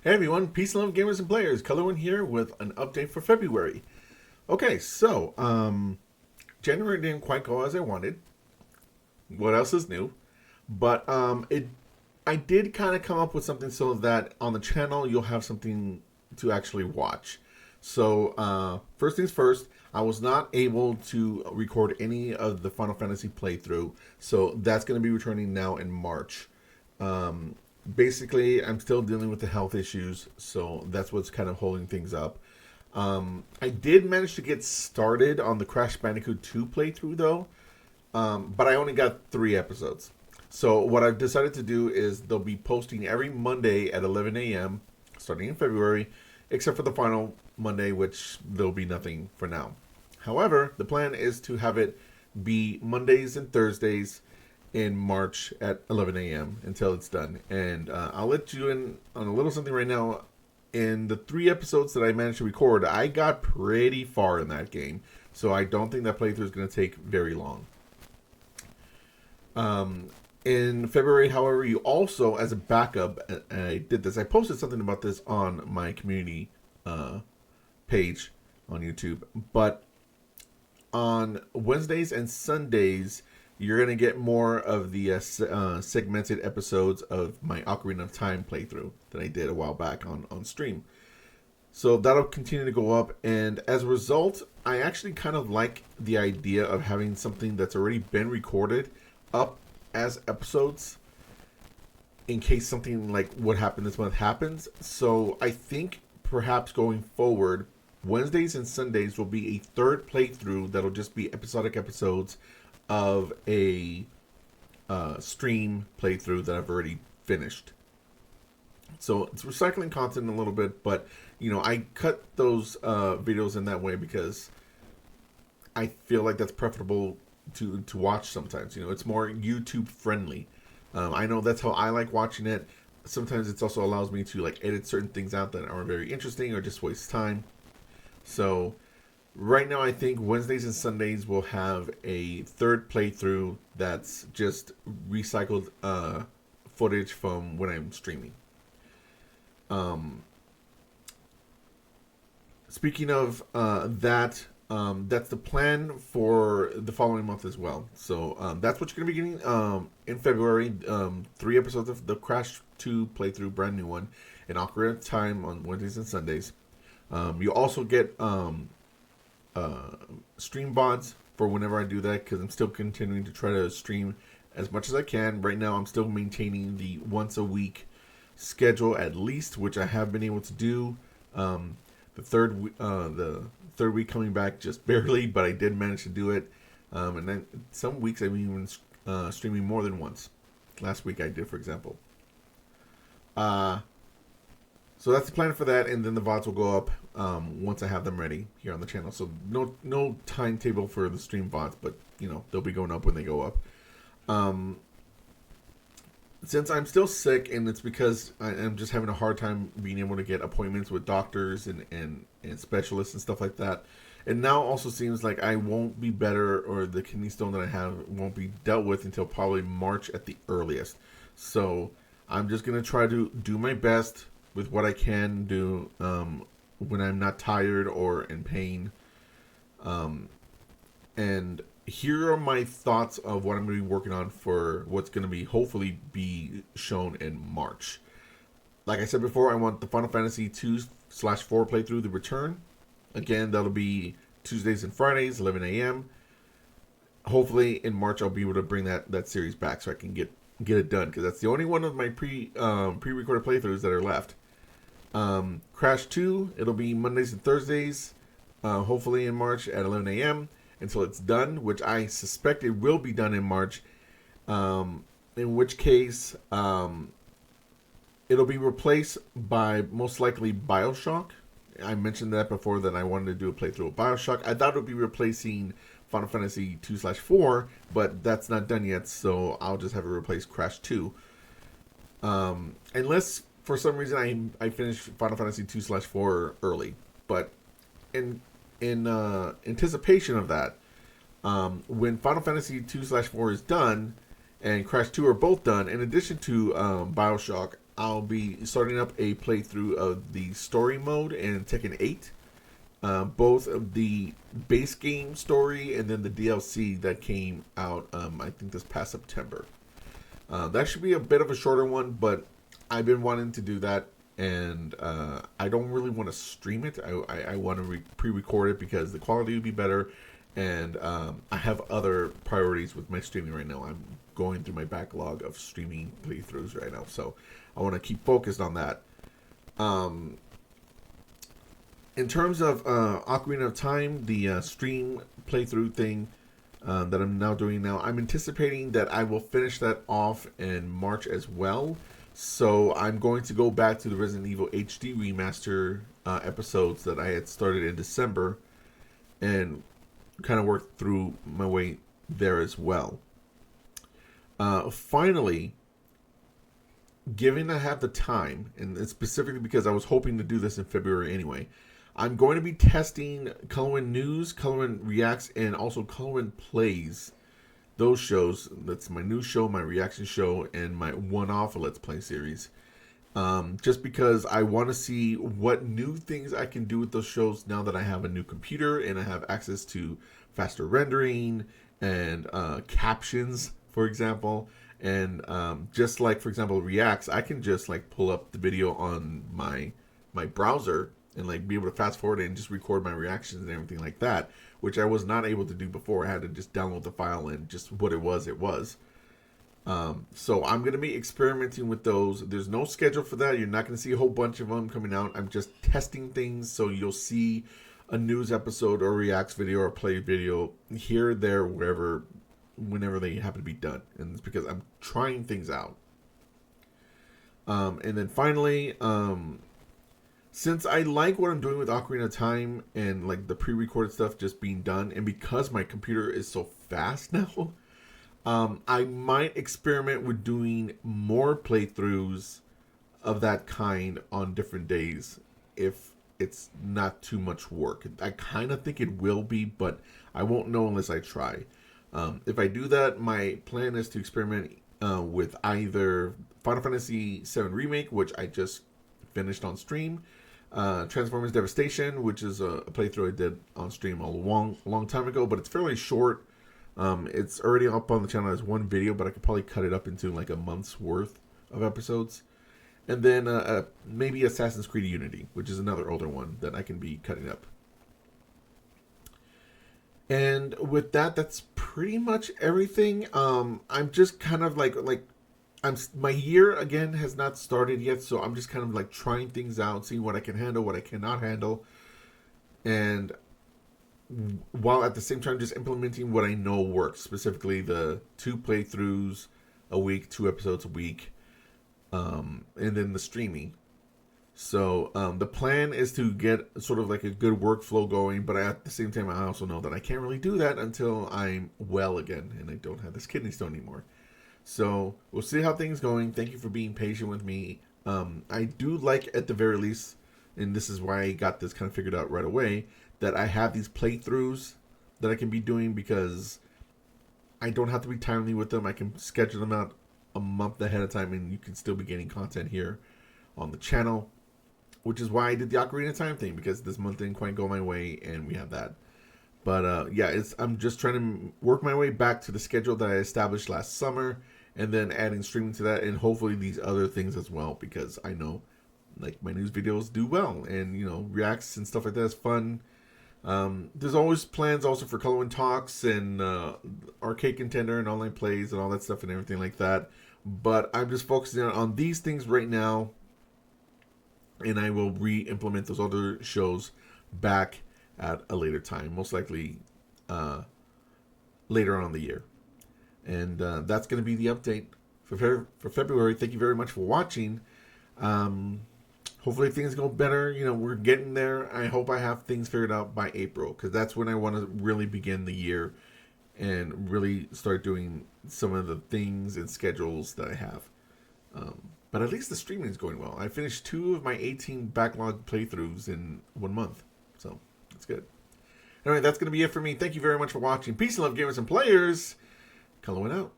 Hey everyone, peace and love gamers and players. Colorwind here with an update for February. Okay, January didn't quite go as I wanted. What else is new? But I did kind of come up with something so that on the channel you'll have something to actually watch. First things first, I was not able to record any of the Final Fantasy playthrough, so that's going to be returning now in March. Um, Basically, I'm still dealing with the health issues, so that's what's kind of holding things up. I did manage to get started on the Crash Bandicoot 2 playthrough, though, but I only got 3 episodes. So what I've decided to do is they'll be posting every Monday at 11 a.m. starting in February, except for the final Monday, which there'll be nothing for now. However, the plan is to have it be Mondays and Thursdays in March at 11 a.m. until it's done. And I'll let you in on a little something right now. In the 3 episodes that I managed to record, I got pretty far in that game. So I don't think that playthrough is going to take very long. In February, however, you also, as a backup, I did this. I posted something about this on my community page on YouTube. But on Wednesdays and Sundays, you're going to get more of the segmented episodes of my Ocarina of Time playthrough that I did a while back on stream. So that'll continue to go up, and as a result, I actually kind of like the idea of having something that's already been recorded up as episodes in case something like what happened this month happens. So I think perhaps going forward, Wednesdays and Sundays will be a third playthrough that'll just be episodic episodes of a stream playthrough that I've already finished. So it's recycling content a little bit, but I cut those videos in that way because I feel like that's preferable to watch sometimes. It's more YouTube friendly. I know that's how I like watching it. Sometimes it also allows me to edit certain things out that aren't very interesting or just waste time. So right now, I think Wednesdays and Sundays will have a third playthrough that's just recycled footage from when I'm streaming. Speaking of that's the plan for the following month as well. So that's what you're going to be getting in February. 3 episodes of the Crash 2 playthrough, brand new one, in Ocarina of Time on Wednesdays and Sundays. You also get stream bots for whenever I do that, because I'm still continuing to try to stream as much as I can. Right now, I'm still maintaining the once a week schedule at least, which I have been able to do. The third week coming back just barely, but I did manage to do it. And then some weeks I've even streaming more than once. Last week I did, for example. So that's the plan for that, and then the VODs will go up once I have them ready here on the channel. So no timetable for the stream VODs, but they'll be going up when they go up. Since I'm still sick, and it's because I'm just having a hard time being able to get appointments with doctors and specialists and stuff like that. It now also seems like I won't be better, or the kidney stone that I have won't be dealt with until probably March at the earliest. So I'm just going to try to do my best with what I can do when I'm not tired or in pain. And here are my thoughts of what I'm going to be working on for what's going to be hopefully be shown in March. Like I said before, I want the Final Fantasy 2/4 playthrough, The Return. Again, that'll be Tuesdays and Fridays, 11 a.m. Hopefully in March I'll be able to bring that series back so I can get it done, because that's the only one of my pre-recorded playthroughs that are left. Crash 2, it'll be Mondays and Thursdays, hopefully in March at 11 a.m. until it's done, which I suspect it will be done in March, in which case it'll be replaced by most likely BioShock. I mentioned that before, that I wanted to do a playthrough of BioShock. I thought it would be replacing Final Fantasy 2/4, but that's not done yet, so I'll just have it replace Crash 2. Unless for some reason I finish Final Fantasy 2/4 early, but in anticipation of that, when Final Fantasy 2/4 is done and Crash 2 are both done, in addition to BioShock, I'll be starting up a playthrough of the story mode in Tekken 8. Both of the base game story and then the DLC that came out, I think this past September. That should be a bit of a shorter one, but I've been wanting to do that, and I don't really want to stream it. I want to pre-record it because the quality would be better, and I have other priorities with my streaming right now. I'm going through my backlog of streaming playthroughs right now, so I want to keep focused on that. In terms of Ocarina of Time, the stream playthrough thing that I'm now doing now, I'm anticipating that I will finish that off in March as well. So I'm going to go back to the Resident Evil HD remaster episodes that I had started in December and kind of work through my way there as well. Finally, given I have the time, and it's specifically because I was hoping to do this in February anyway, I'm going to be testing Colorwind News, Colorwind Reacts, and also Colorwind Plays. Those shows, that's my new show, my reaction show, and my one-off Let's Play series. Just because I want to see what new things I can do with those shows now that I have a new computer and I have access to faster rendering and captions, for example. And just like, for example, Reacts, I can just like pull up the video on my browser and like be able to fast forward it and just record my reactions and everything like that, which I was not able to do before. I had to just download the file and just what it was, it was. So I'm going to be experimenting with those. There's no schedule for that. You're not going to see a whole bunch of them coming out. I'm just testing things, so you'll see a news episode or reacts video or play video here, there, wherever, whenever they happen to be done. And it's because I'm trying things out. And then finally, since I like what I'm doing with Ocarina of Time and like the pre-recorded stuff just being done, and because my computer is so fast now, I might experiment with doing more playthroughs of that kind on different days if it's not too much work. I kind of think it will be, but I won't know unless I try. If I do that, my plan is to experiment with either Final Fantasy VII Remake, which I just finished on stream, Transformers Devastation, which is a playthrough I did on stream a long time ago, but it's fairly short. It's already up on the channel as one video, but I could probably cut it up into like a month's worth of episodes. And then maybe Assassin's Creed Unity, which is another older one that I can be cutting up. And with that, that's pretty much everything. I'm just kind of like my year again has not started yet, so I'm just kind of like trying things out, seeing what I can handle, what I cannot handle, and while at the same time just implementing what I know works, specifically the 2 playthroughs a week, 2 episodes a week, and then the streaming. So the plan is to get sort of like a good workflow going, but at the same time I also know that I can't really do that until I'm well again and I don't have this kidney stone anymore. So we'll see how things going. Thank you for being patient with me. I do like, at the very least, and this is why I got this kind of figured out right away, that I have these playthroughs that I can be doing because I don't have to be timely with them. I can schedule them out a month ahead of time and you can still be getting content here on the channel, which is why I did the Ocarina of Time thing, because this month didn't quite go my way and we have that. But yeah, I'm just trying to work my way back to the schedule that I established last summer, and then adding streaming to that, and hopefully these other things as well, because I know like my news videos do well, and you know, reacts and stuff like that is fun. There's always plans also for Colorwind Talks and Arcade Contender and online plays and all that stuff and everything like that. But I'm just focusing on these things right now, and I will re-implement those other shows back at a later time, most likely later on in the year. And that's going to be the update for February. Thank you very much for watching. Hopefully things go better. You know, we're getting there. I hope I have things figured out by April, because that's when I want to really begin the year and really start doing some of the things and schedules that I have. But at least the streaming is going well. I finished 2 of my 18 backlog playthroughs in 1 month. So that's good. All right, that's going to be it for me. Thank you very much for watching. Peace and love, gamers and players. Colorwind out.